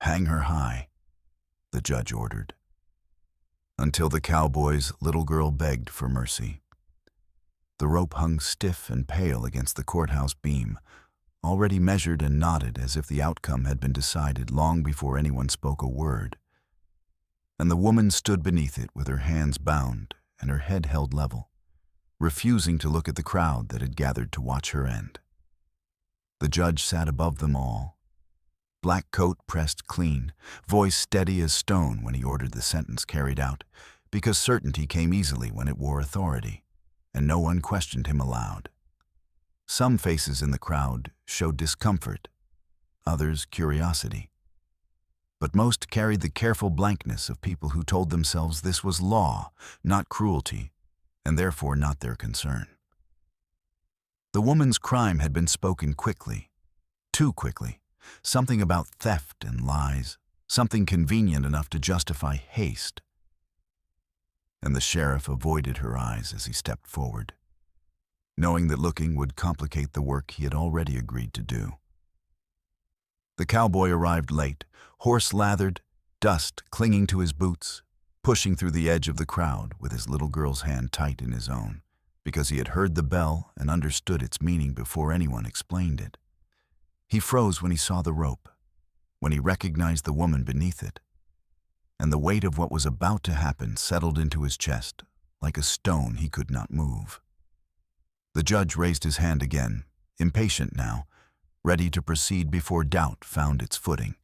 "Hang her high," the judge ordered, until the cowboy's little girl begged for mercy. The rope hung stiff and pale against the courthouse beam, already measured and knotted as if the outcome had been decided long before anyone spoke a word. And the woman stood beneath it with her hands bound and her head held level, refusing to look at the crowd that had gathered to watch her end. The judge sat above them all, black coat pressed clean, voice steady as stone when he ordered the sentence carried out, because certainty came easily when it wore authority, and no one questioned him aloud. Some faces in the crowd showed discomfort, others curiosity. But most carried the careful blankness of people who told themselves this was law, not cruelty, and therefore not their concern. The woman's crime had been spoken quickly, too quickly, something about theft and lies, something convenient enough to justify haste. And the sheriff avoided her eyes as he stepped forward, knowing that looking would complicate the work he had already agreed to do. The cowboy arrived late, horse-lathered, dust clinging to his boots, pushing through the edge of the crowd with his little girl's hand tight in his own, because he had heard the bell and understood its meaning before anyone explained it. He froze when he saw the rope, when he recognized the woman beneath it, and the weight of what was about to happen settled into his chest like a stone he could not move. The judge raised his hand again, impatient now, ready to proceed before doubt found its footing.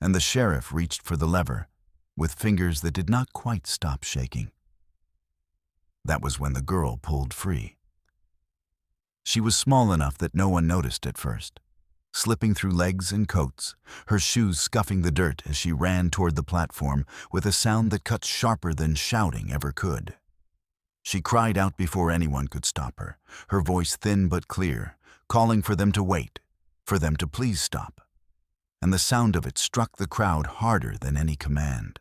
And the sheriff reached for the lever, with fingers that did not quite stop shaking. That was when the girl pulled free. She was small enough that no one noticed at first, slipping through legs and coats, her shoes scuffing the dirt as she ran toward the platform with a sound that cut sharper than shouting ever could. She cried out before anyone could stop her, her voice thin but clear, calling for them to wait, for them to please stop. And the sound of it struck the crowd harder than any command.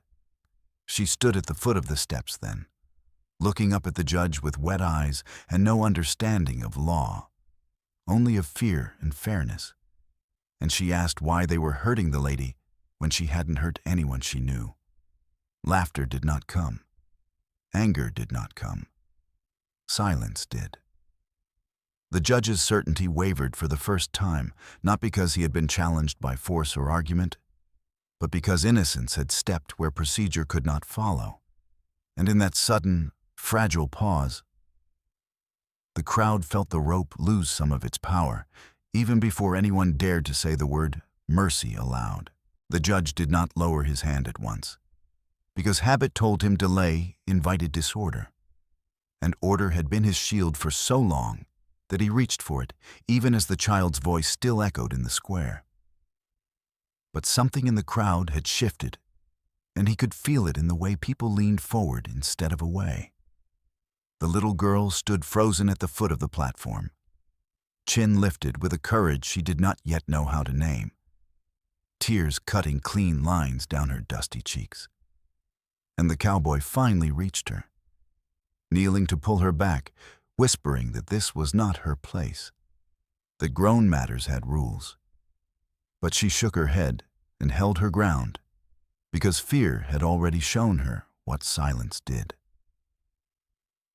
She stood at the foot of the steps then, looking up at the judge with wet eyes and no understanding of law, only of fear and fairness. And she asked why they were hurting the lady when she hadn't hurt anyone she knew. Laughter did not come. Anger did not come. Silence did. The judge's certainty wavered for the first time, not because he had been challenged by force or argument, but because innocence had stepped where procedure could not follow. And in that sudden, fragile pause, the crowd felt the rope lose some of its power, even before anyone dared to say the word mercy aloud. The judge did not lower his hand at once, because habit told him delay invited disorder, and order had been his shield for so long that he reached for it, even as the child's voice still echoed in the square. But something in the crowd had shifted, and he could feel it in the way people leaned forward instead of away. The little girl stood frozen at the foot of the platform, chin lifted with a courage she did not yet know how to name, tears cutting clean lines down her dusty cheeks. And the cowboy finally reached her, kneeling to pull her back, whispering that this was not her place, that grown matters had rules. But she shook her head and held her ground, because fear had already shown her what silence did.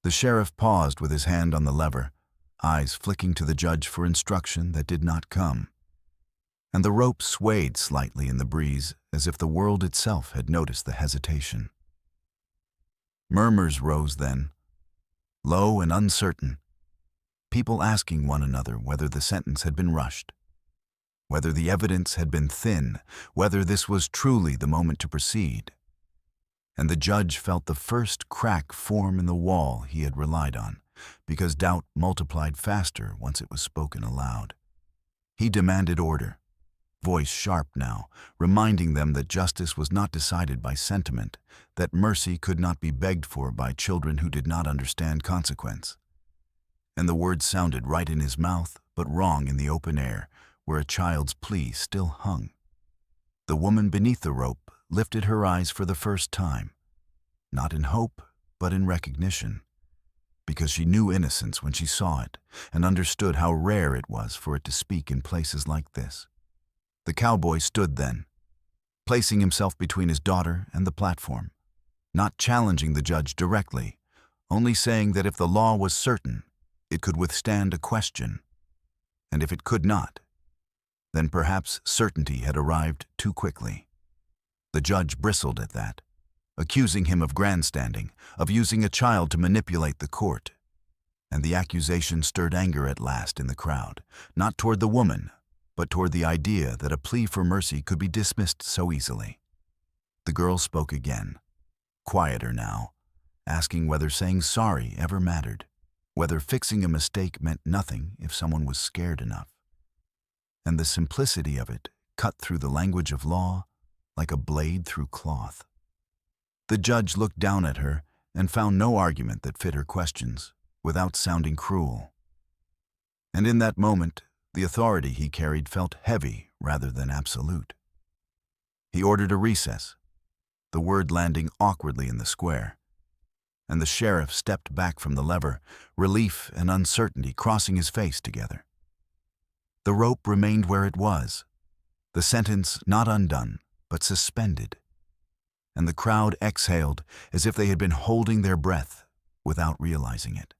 The sheriff paused with his hand on the lever, eyes flicking to the judge for instruction that did not come. And the rope swayed slightly in the breeze as if the world itself had noticed the hesitation. Murmurs rose then, low and uncertain, people asking one another whether the sentence had been rushed, whether the evidence had been thin, whether this was truly the moment to proceed. And the judge felt the first crack form in the wall he had relied on, because doubt multiplied faster once it was spoken aloud. He demanded order, voice sharp now, reminding them that justice was not decided by sentiment, that mercy could not be begged for by children who did not understand consequence. And the words sounded right in his mouth, but wrong in the open air, where a child's plea still hung. The woman beneath the rope lifted her eyes for the first time, not in hope, but in recognition, because she knew innocence when she saw it and understood how rare it was for it to speak in places like this. The cowboy stood then, placing himself between his daughter and the platform, not challenging the judge directly, only saying that if the law was certain, it could withstand a question, and if it could not, then perhaps certainty had arrived too quickly. The judge bristled at that, accusing him of grandstanding, of using a child to manipulate the court. And the accusation stirred anger at last in the crowd, not toward the woman, but toward the idea that a plea for mercy could be dismissed so easily. The girl spoke again, quieter now, asking whether saying sorry ever mattered, whether fixing a mistake meant nothing if someone was scared enough. And the simplicity of it cut through the language of law like a blade through cloth. The judge looked down at her and found no argument that fit her questions, without sounding cruel. And in that moment, the authority he carried felt heavy rather than absolute. He ordered a recess, the word landing awkwardly in the square, and the sheriff stepped back from the lever, relief and uncertainty crossing his face together. The rope remained where it was, the sentence not undone, but suspended, and the crowd exhaled as if they had been holding their breath without realizing it.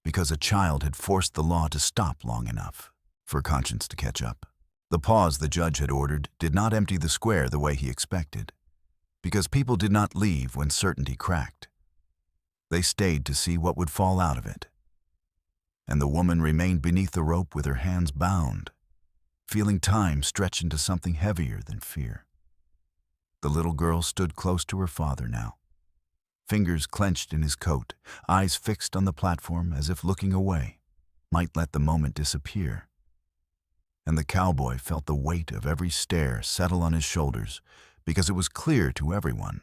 Because a child had forced the law to stop long enough for conscience to catch up. The pause the judge had ordered did not empty the square the way he expected, because people did not leave when certainty cracked. They stayed to see what would fall out of it. And the woman remained beneath the rope with her hands bound, feeling time stretch into something heavier than fear. The little girl stood close to her father now, fingers clenched in his coat, eyes fixed on the platform as if looking away might let the moment disappear. And the cowboy felt the weight of every stare settle on his shoulders, because it was clear to everyone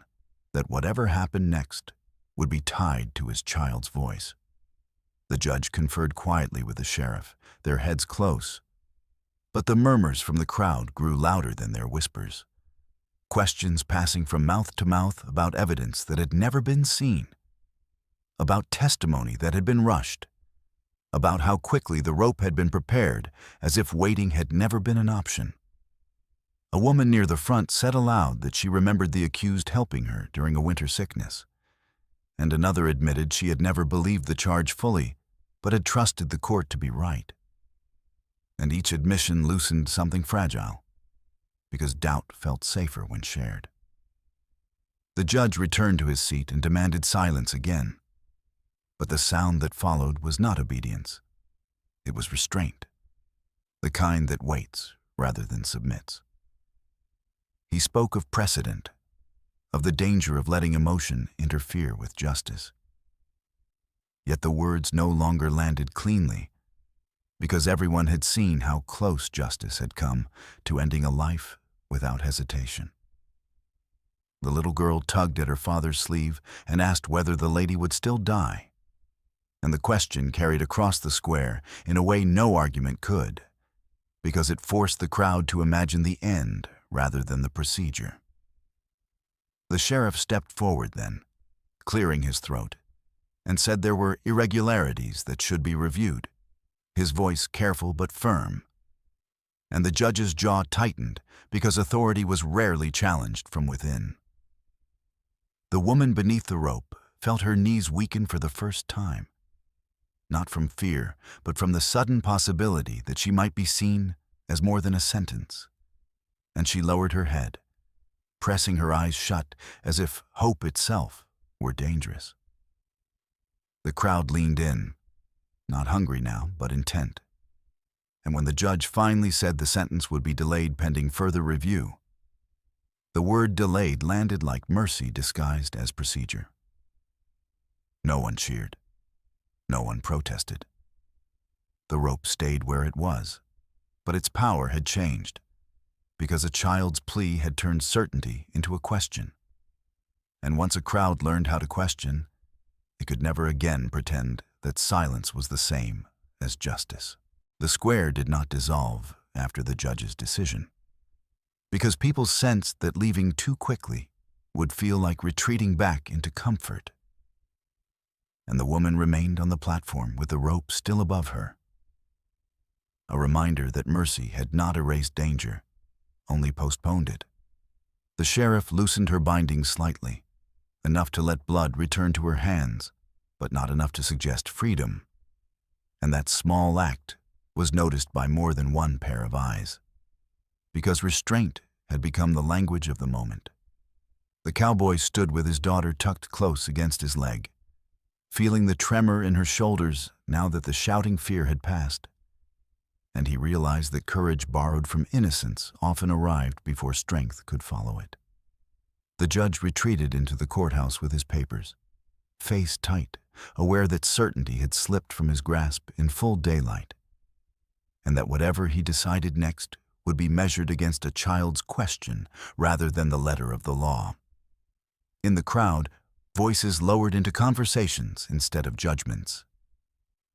that whatever happened next would be tied to his child's voice. The judge conferred quietly with the sheriff, their heads close, but the murmurs from the crowd grew louder than their whispers. Questions passing from mouth to mouth about evidence that had never been seen, about testimony that had been rushed, about how quickly the rope had been prepared, as if waiting had never been an option. A woman near the front said aloud that she remembered the accused helping her during a winter sickness, and another admitted she had never believed the charge fully, but had trusted the court to be right. And each admission loosened something fragile, because doubt felt safer when shared. The judge returned to his seat and demanded silence again, but the sound that followed was not obedience. It was restraint, the kind that waits rather than submits. He spoke of precedent, of the danger of letting emotion interfere with justice. Yet the words no longer landed cleanly, because everyone had seen how close justice had come to ending a life without hesitation. The little girl tugged at her father's sleeve and asked whether the lady would still die, and the question carried across the square in a way no argument could, because it forced the crowd to imagine the end rather than the procedure. The sheriff stepped forward then, clearing his throat, and said there were irregularities that should be reviewed, his voice careful but firm. And the judge's jaw tightened because authority was rarely challenged from within. The woman beneath the rope felt her knees weaken for the first time, not from fear, but from the sudden possibility that she might be seen as more than a sentence. And she lowered her head, pressing her eyes shut as if hope itself were dangerous. The crowd leaned in, not hungry now, but intent. And when the judge finally said the sentence would be delayed pending further review, the word delayed landed like mercy disguised as procedure. No one cheered. No one protested. The rope stayed where it was, but its power had changed, because a child's plea had turned certainty into a question. And once a crowd learned how to question, it could never again pretend that silence was the same as justice. The square did not dissolve after the judge's decision, because people sensed that leaving too quickly would feel like retreating back into comfort. And the woman remained on the platform with the rope still above her, a reminder that mercy had not erased danger, only postponed it. The sheriff loosened her bindings slightly, enough to let blood return to her hands, but not enough to suggest freedom. And that small act was noticed by more than one pair of eyes, because restraint had become the language of the moment. The cowboy stood with his daughter tucked close against his leg, feeling the tremor in her shoulders now that the shouting fear had passed. And he realized that courage borrowed from innocence often arrived before strength could follow it. The judge retreated into the courthouse with his papers, face tight, aware that certainty had slipped from his grasp in full daylight, and that whatever he decided next would be measured against a child's question rather than the letter of the law. In the crowd, voices lowered into conversations instead of judgments.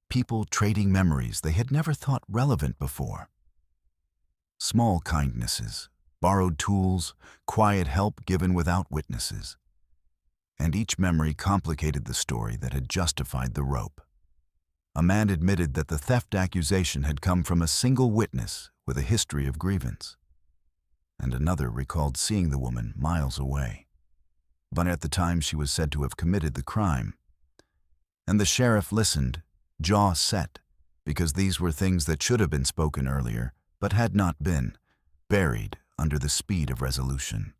People trading memories they had never thought relevant before. Small kindnesses, borrowed tools, quiet help given without witnesses. And each memory complicated the story that had justified the rope. A man admitted that the theft accusation had come from a single witness with a history of grievance. And another recalled seeing the woman miles away, but at the time she was said to have committed the crime. And the sheriff listened, jaw set, because these were things that should have been spoken earlier, but had not been, buried under the speed of resolution.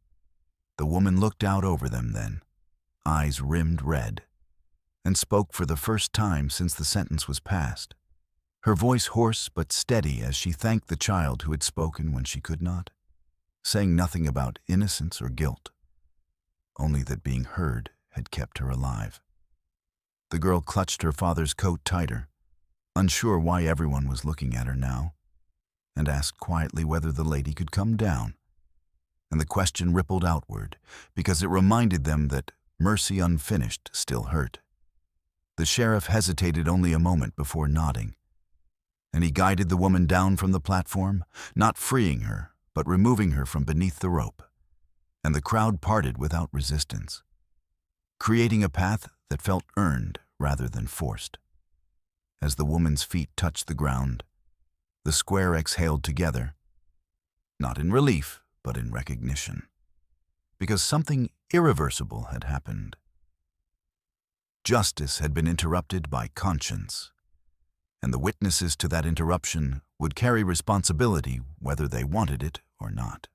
The woman looked out over them then, eyes rimmed red, and spoke for the first time since the sentence was passed, her voice hoarse but steady as she thanked the child who had spoken when she could not, saying nothing about innocence or guilt, only that being heard had kept her alive. The girl clutched her father's coat tighter, unsure why everyone was looking at her now, and asked quietly whether the lady could come down. And the question rippled outward, because it reminded them that mercy unfinished still hurt. The sheriff hesitated only a moment before nodding, and he guided the woman down from the platform, not freeing her, but removing her from beneath the rope. And the crowd parted without resistance, creating a path that felt earned rather than forced. As the woman's feet touched the ground, the square exhaled together, not in relief, but in recognition, because something irreversible had happened. Justice had been interrupted by conscience, and the witnesses to that interruption would carry responsibility whether they wanted it or not.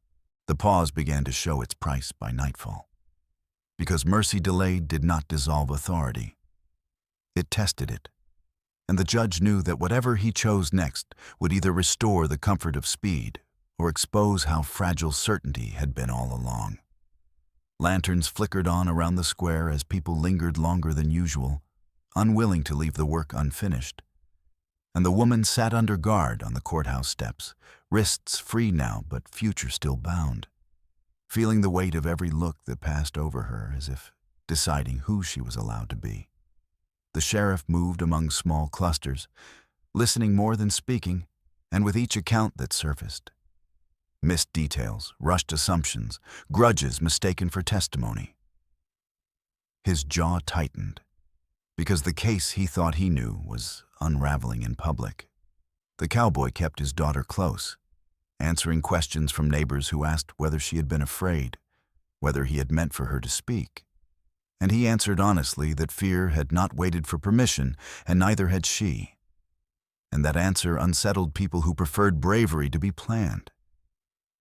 The pause began to show its price by nightfall, because mercy delayed did not dissolve authority. It tested it, and the judge knew that whatever he chose next would either restore the comfort of speed or expose how fragile certainty had been all along. Lanterns flickered on around the square as people lingered longer than usual, unwilling to leave the work unfinished. And the woman sat under guard on the courthouse steps, wrists free now but future still bound, feeling the weight of every look that passed over her as if deciding who she was allowed to be. The sheriff moved among small clusters, listening more than speaking, and with each account that surfaced. Missed details, rushed assumptions, grudges mistaken for testimony. His jaw tightened, because the case he thought he knew was unraveling in public. The cowboy kept his daughter close, answering questions from neighbors who asked whether she had been afraid, whether he had meant for her to speak. And he answered honestly that fear had not waited for permission, and neither had she. And that answer unsettled people who preferred bravery to be planned.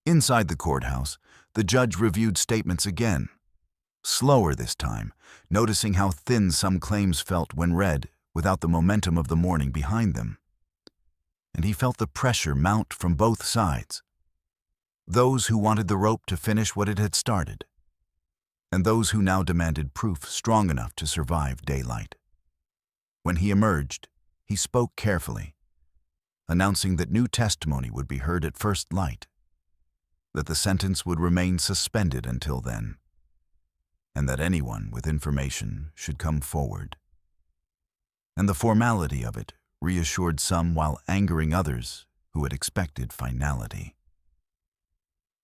Inside the courthouse, the judge reviewed statements again, slower this time, noticing how thin some claims felt when read without the momentum of the morning behind them. And he felt the pressure mount from both sides. Those who wanted the rope to finish what it had started, and those who now demanded proof strong enough to survive daylight. When he emerged, he spoke carefully, announcing that new testimony would be heard at first light, that the sentence would remain suspended until then, and that anyone with information should come forward. And the formality of it reassured some while angering others who had expected finality.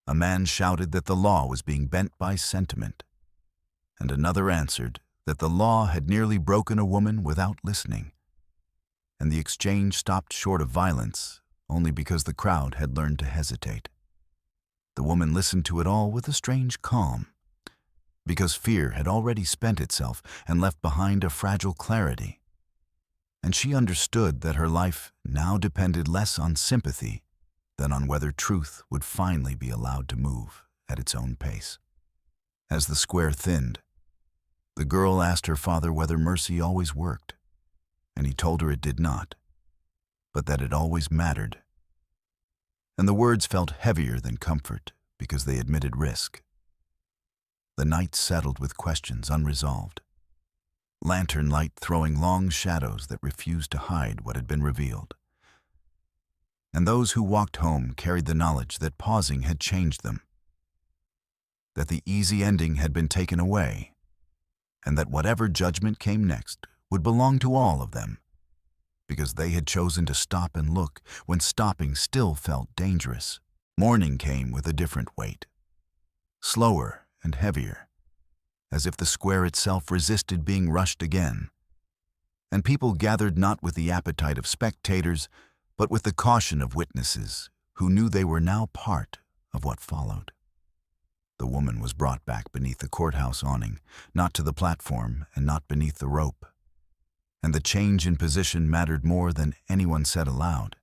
A man shouted that the law was being bent by sentiment, and another answered that the law had nearly broken a woman without listening, and the exchange stopped short of violence only because the crowd had learned to hesitate. The woman listened to it all with a strange calm, because fear had already spent itself and left behind a fragile clarity. And she understood that her life now depended less on sympathy than on whether truth would finally be allowed to move at its own pace. As the square thinned, the girl asked her father whether mercy always worked, and he told her it did not, but that it always mattered. And the words felt heavier than comfort because they admitted risk. The night settled with questions unresolved, lantern light throwing long shadows that refused to hide what had been revealed. And those who walked home carried the knowledge that pausing had changed them, that the easy ending had been taken away, and that whatever judgment came next would belong to all of them, because they had chosen to stop and look when stopping still felt dangerous. Morning came with a different weight, slower and heavier, as if the square itself resisted being rushed again. And people gathered not with the appetite of spectators, but with the caution of witnesses who knew they were now part of what followed. The woman was brought back beneath the courthouse awning, not to the platform and not beneath the rope. And the change in position mattered more than anyone said aloud,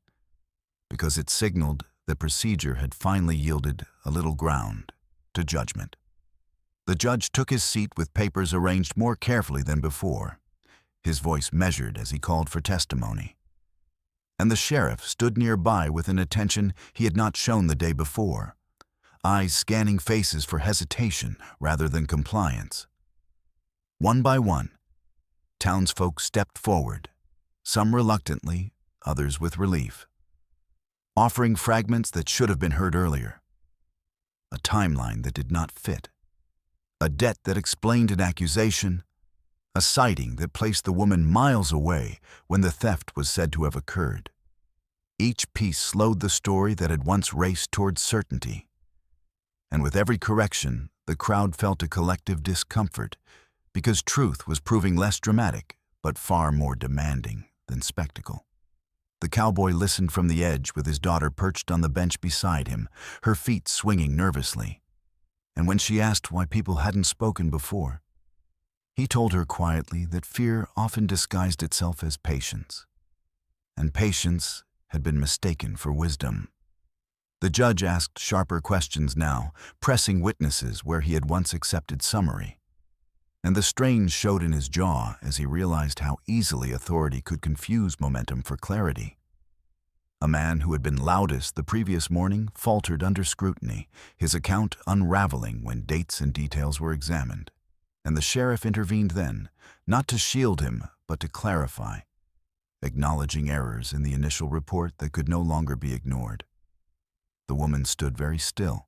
because it signaled that procedure had finally yielded a little ground to judgment. The judge took his seat with papers arranged more carefully than before, his voice measured as he called for testimony. And the sheriff stood nearby with an attention he had not shown the day before, eyes scanning faces for hesitation rather than compliance. One by one, townsfolk stepped forward, some reluctantly, others with relief, offering fragments that should have been heard earlier, a timeline that did not fit, a debt that explained an accusation, a sighting that placed the woman miles away when the theft was said to have occurred. Each piece slowed the story that had once raced towards certainty. And with every correction, the crowd felt a collective discomfort, because truth was proving less dramatic, but far more demanding than spectacle. The cowboy listened from the edge with his daughter perched on the bench beside him, her feet swinging nervously. And when she asked why people hadn't spoken before, he told her quietly that fear often disguised itself as patience, and patience had been mistaken for wisdom. The judge asked sharper questions now, pressing witnesses where he had once accepted summary. And the strain showed in his jaw as he realized how easily authority could confuse momentum for clarity. A man who had been loudest the previous morning faltered under scrutiny, his account unraveling when dates and details were examined. And the sheriff intervened then, not to shield him, but to clarify, acknowledging errors in the initial report that could no longer be ignored. The woman stood very still,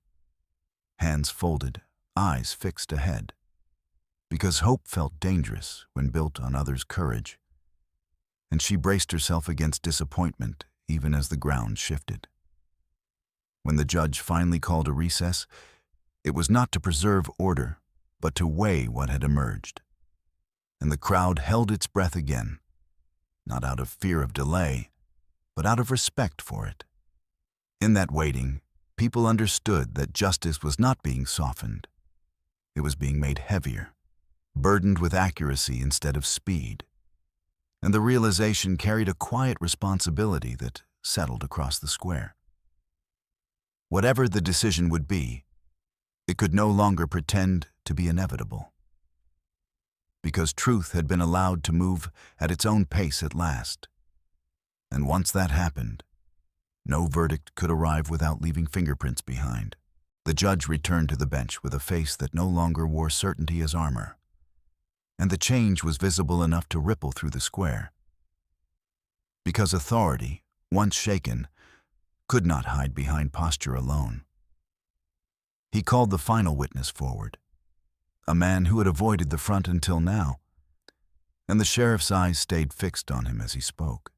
hands folded, eyes fixed ahead, because hope felt dangerous when built on others' courage, and she braced herself against disappointment even as the ground shifted. When the judge finally called a recess, it was not to preserve order, but to weigh what had emerged. And the crowd held its breath again, not out of fear of delay, but out of respect for it. In that waiting, people understood that justice was not being softened. It was being made heavier, burdened with accuracy instead of speed. And the realization carried a quiet responsibility that settled across the square. Whatever the decision would be, it could no longer pretend to be inevitable, because truth had been allowed to move at its own pace at last. And once that happened, no verdict could arrive without leaving fingerprints behind. The judge returned to the bench with a face that no longer wore certainty as armor, and the change was visible enough to ripple through the square. Because authority, once shaken, could not hide behind posture alone. He called the final witness forward, a man who had avoided the front until now, and the sheriff's eyes stayed fixed on him as he spoke,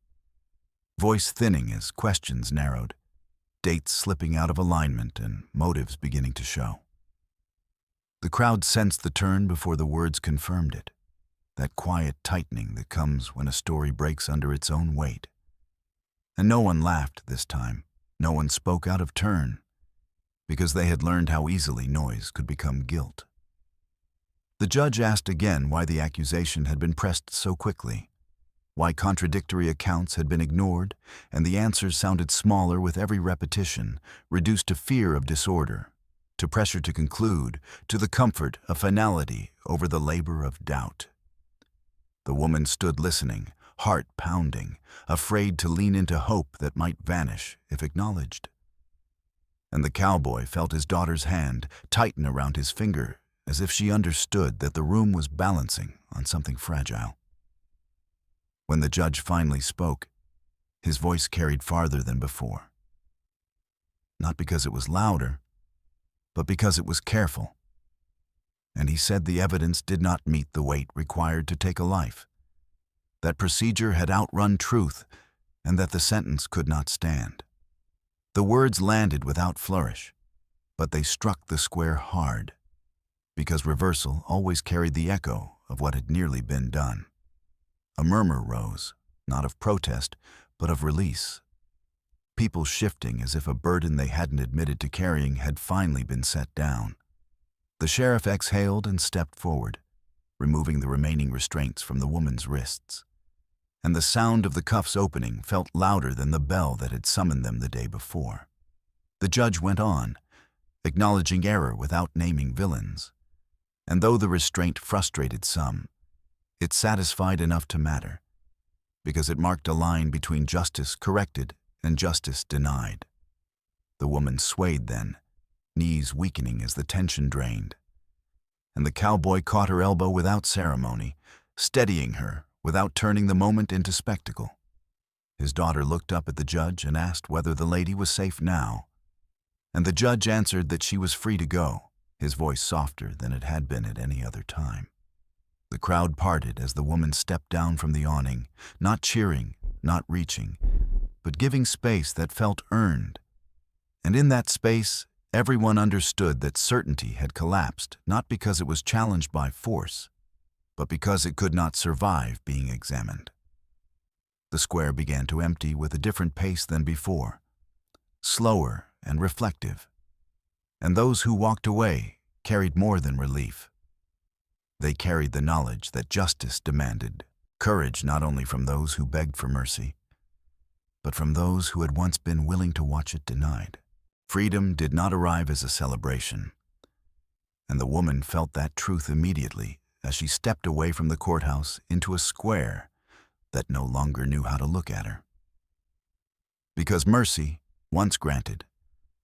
voice thinning as questions narrowed, dates slipping out of alignment and motives beginning to show. The crowd sensed the turn before the words confirmed it, that quiet tightening that comes when a story breaks under its own weight. And no one laughed this time, no one spoke out of turn, because they had learned how easily noise could become guilt. The judge asked again why the accusation had been pressed so quickly, why contradictory accounts had been ignored, and the answers sounded smaller with every repetition, reduced to fear of disorder, to pressure to conclude, to the comfort of finality over the labor of doubt. The woman stood listening, heart pounding, afraid to lean into hope that might vanish if acknowledged. And the cowboy felt his daughter's hand tighten around his finger, as if she understood that the room was balancing on something fragile. When the judge finally spoke, his voice carried farther than before. Not because it was louder, but because it was careful. And he said the evidence did not meet the weight required to take a life, that procedure had outrun truth, and that the sentence could not stand. The words landed without flourish, but they struck the square hard, because reversal always carried the echo of what had nearly been done. A murmur rose, not of protest, but of release. People shifting as if a burden they hadn't admitted to carrying had finally been set down. The sheriff exhaled and stepped forward, removing the remaining restraints from the woman's wrists. And the sound of the cuffs opening felt louder than the bell that had summoned them the day before. The judge went on, acknowledging error without naming villains. And though the restraint frustrated some, it satisfied enough to matter, because it marked a line between justice corrected and justice denied. The woman swayed then, knees weakening as the tension drained. And the cowboy caught her elbow without ceremony, steadying her without turning the moment into spectacle. His daughter looked up at the judge and asked whether the lady was safe now. And the judge answered that she was free to go, his voice softer than it had been at any other time. The crowd parted as the woman stepped down from the awning, not cheering, not reaching, but giving space that felt earned. And in that space, everyone understood that certainty had collapsed, not because it was challenged by force, but because it could not survive being examined. The square began to empty with a different pace than before, slower and reflective. And those who walked away carried more than relief. They carried the knowledge that justice demanded courage not only from those who begged for mercy, but from those who had once been willing to watch it denied. Freedom did not arrive as a celebration, and the woman felt that truth immediately as she stepped away from the courthouse into a square that no longer knew how to look at her. Because mercy, once granted,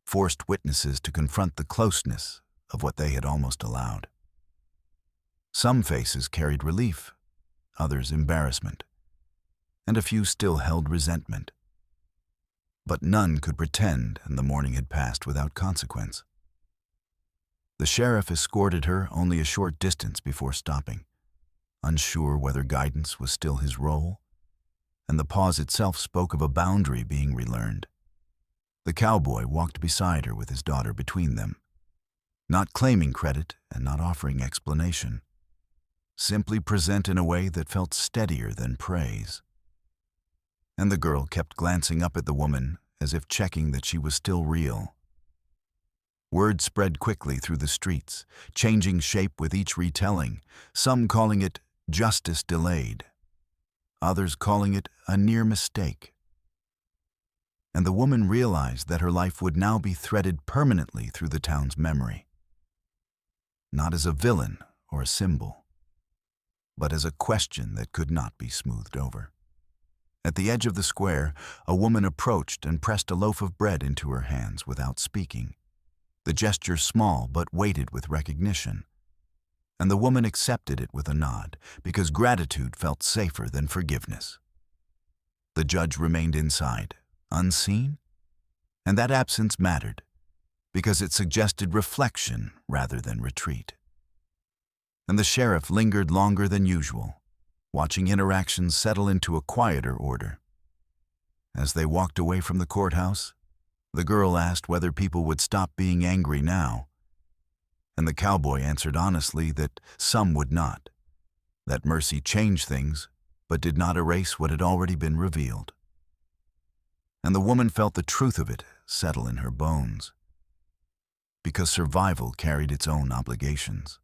forced witnesses to confront the closeness of what they had almost allowed. Some faces carried relief, others embarrassment, and a few still held resentment. But none could pretend and the morning had passed without consequence. The sheriff escorted her only a short distance before stopping, unsure whether guidance was still his role, and the pause itself spoke of a boundary being relearned. The cowboy walked beside her with his daughter between them, not claiming credit and not offering explanation, simply present in a way that felt steadier than praise. And the girl kept glancing up at the woman as if checking that she was still real. Word spread quickly through the streets, changing shape with each retelling, some calling it justice delayed, others calling it a near mistake. And the woman realized that her life would now be threaded permanently through the town's memory, not as a villain or a symbol, but as a question that could not be smoothed over. At the edge of the square, a woman approached and pressed a loaf of bread into her hands without speaking. The gesture small but weighted with recognition. And the woman accepted it with a nod, because gratitude felt safer than forgiveness. The judge remained inside, unseen, and that absence mattered, because it suggested reflection rather than retreat. And the sheriff lingered longer than usual, watching interactions settle into a quieter order. As they walked away from the courthouse, the girl asked whether people would stop being angry now, and the cowboy answered honestly that some would not, that mercy changed things but did not erase what had already been revealed. And the woman felt the truth of it settle in her bones. because survival carried its own obligations.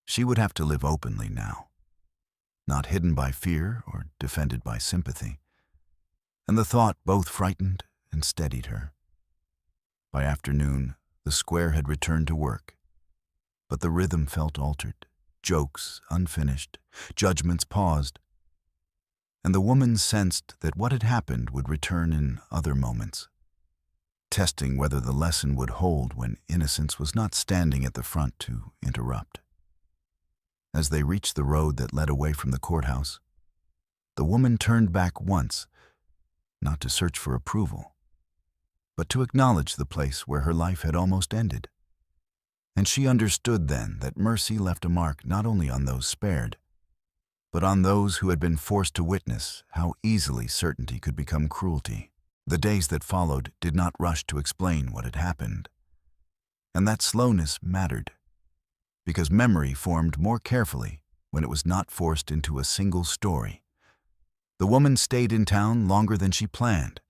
She would have to live openly now, not hidden by fear or defended by sympathy, and the thought both frightened and steadied her. By afternoon, the square had returned to work, but the rhythm felt altered, jokes unfinished, judgments paused, and the woman sensed that what had happened would return in other moments, testing whether the lesson would hold when innocence was not standing at the front to interrupt. As they reached the road that led away from the courthouse, the woman turned back once, not to search for approval, but to acknowledge the place where her life had almost ended. And she understood then that mercy left a mark not only on those spared, but on those who had been forced to witness how easily certainty could become cruelty. The days that followed did not rush to explain what had happened, and that slowness mattered, because memory formed more carefully when it was not forced into a single story. The woman stayed in town longer than she planned,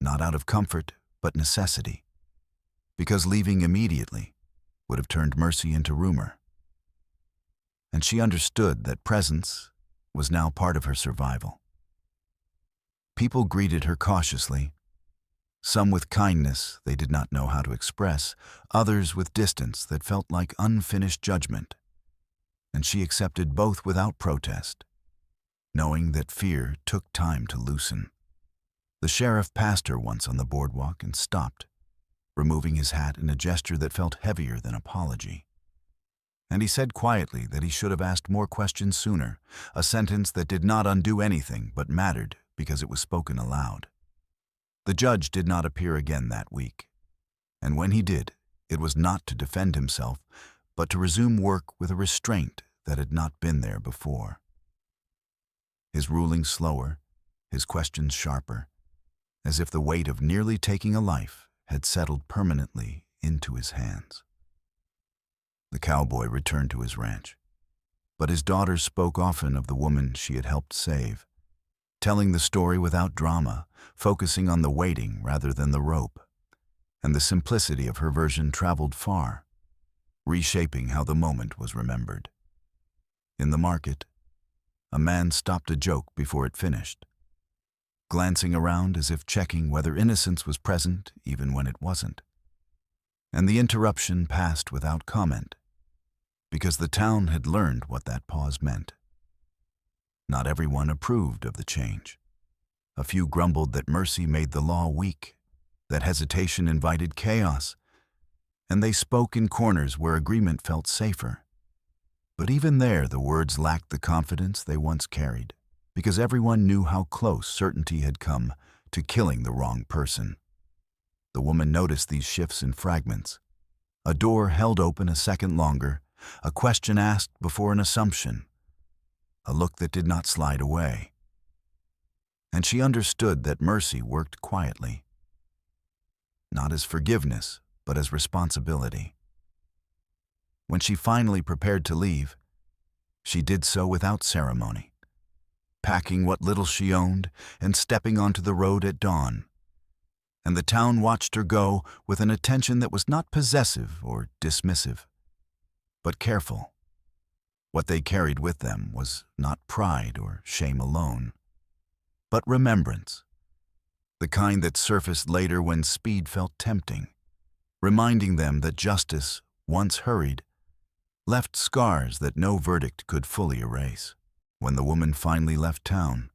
not out of comfort, but necessity, because leaving immediately would have turned mercy into rumor. And she understood that presence was now part of her survival. People greeted her cautiously, some with kindness they did not know how to express, others with distance that felt like unfinished judgment, and she accepted both without protest, knowing that fear took time to loosen. The sheriff passed her once on the boardwalk and stopped, removing his hat in a gesture that felt heavier than apology. And he said quietly that he should have asked more questions sooner, a sentence that did not undo anything but mattered because it was spoken aloud. The judge did not appear again that week, and when he did, it was not to defend himself, but to resume work with a restraint that had not been there before. His ruling slower, his questions sharper, as if the weight of nearly taking a life had settled permanently into his hands. The cowboy returned to his ranch, but his daughter spoke often of the woman she had helped save, telling the story without drama, focusing on the waiting rather than the rope, and the simplicity of her version traveled far, reshaping how the moment was remembered. In the market, a man stopped a joke before it finished, glancing around as if checking whether innocence was present even when it wasn't. And the interruption passed without comment, because the town had learned what that pause meant. Not everyone approved of the change. A few grumbled that mercy made the law weak, that hesitation invited chaos, and they spoke in corners where agreement felt safer. But even there, the words lacked the confidence they once carried, because everyone knew how close certainty had come to killing the wrong person. The woman noticed these shifts in fragments. A door held open a second longer, a question asked before an assumption, a look that did not slide away. And she understood that mercy worked quietly, not as forgiveness, but as responsibility. When she finally prepared to leave, she did so without ceremony, packing what little she owned and stepping onto the road at dawn. And the town watched her go with an attention that was not possessive or dismissive, but careful. What they carried with them was not pride or shame alone, but remembrance, the kind that surfaced later when speed felt tempting, reminding them that justice, once hurried, left scars that no verdict could fully erase. When the woman finally left town,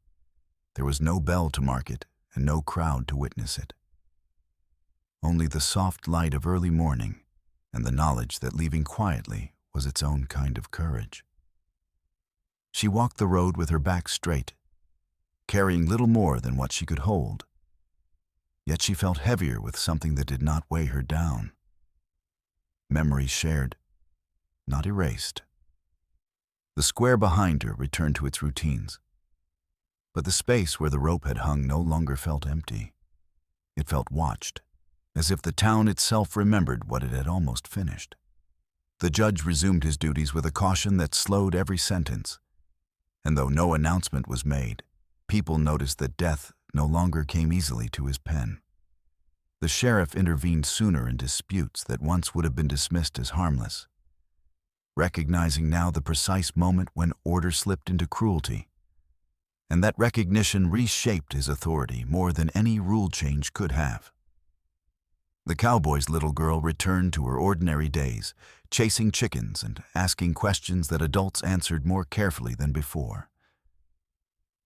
there was no bell to mark it and no crowd to witness it. Only the soft light of early morning and the knowledge that leaving quietly was its own kind of courage. She walked the road with her back straight, carrying little more than what she could hold. Yet she felt heavier with something that did not weigh her down. Memories shared, not erased. The square behind her returned to its routines, but the space where the rope had hung no longer felt empty. It felt watched, as if the town itself remembered what it had almost finished. The judge resumed his duties with a caution that slowed every sentence, and though no announcement was made, people noticed that death no longer came easily to his pen. The sheriff intervened sooner in disputes that once would have been dismissed as harmless, recognizing now the precise moment when order slipped into cruelty. And that recognition reshaped his authority more than any rule change could have. The cowboy's little girl returned to her ordinary days, chasing chickens and asking questions that adults answered more carefully than before.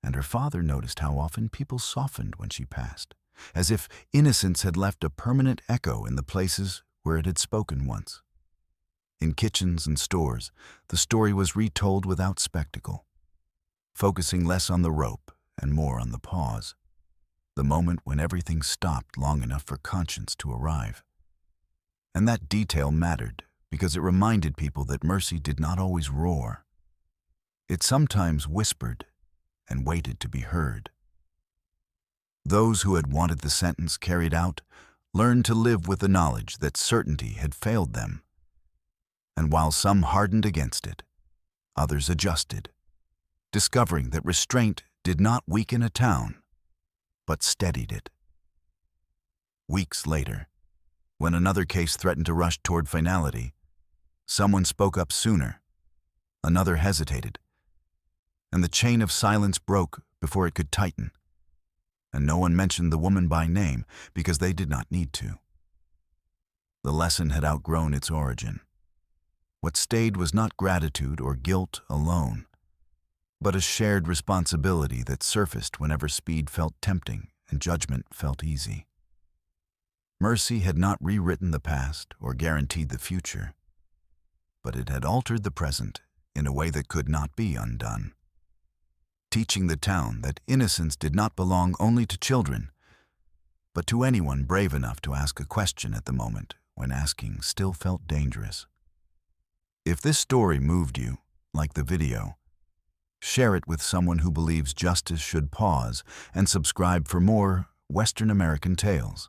And her father noticed how often people softened when she passed, as if innocence had left a permanent echo in the places where it had spoken once. In kitchens and stores, the story was retold without spectacle, focusing less on the rope and more on the pause, the moment when everything stopped long enough for conscience to arrive. And that detail mattered because it reminded people that mercy did not always roar. It sometimes whispered and waited to be heard. Those who had wanted the sentence carried out learned to live with the knowledge that certainty had failed them. And while some hardened against it, others adjusted, discovering that restraint did not weaken a town, but steadied it. Weeks later, when another case threatened to rush toward finality, someone spoke up sooner, another hesitated, and the chain of silence broke before it could tighten. And no one mentioned the woman by name because they did not need to. The lesson had outgrown its origin. What stayed was not gratitude or guilt alone, but a shared responsibility that surfaced whenever speed felt tempting and judgment felt easy. Mercy had not rewritten the past or guaranteed the future, but it had altered the present in a way that could not be undone, teaching the town that innocence did not belong only to children, but to anyone brave enough to ask a question at the moment when asking still felt dangerous. If this story moved you, like the video, share it with someone who believes justice should pause and subscribe for more Western American tales.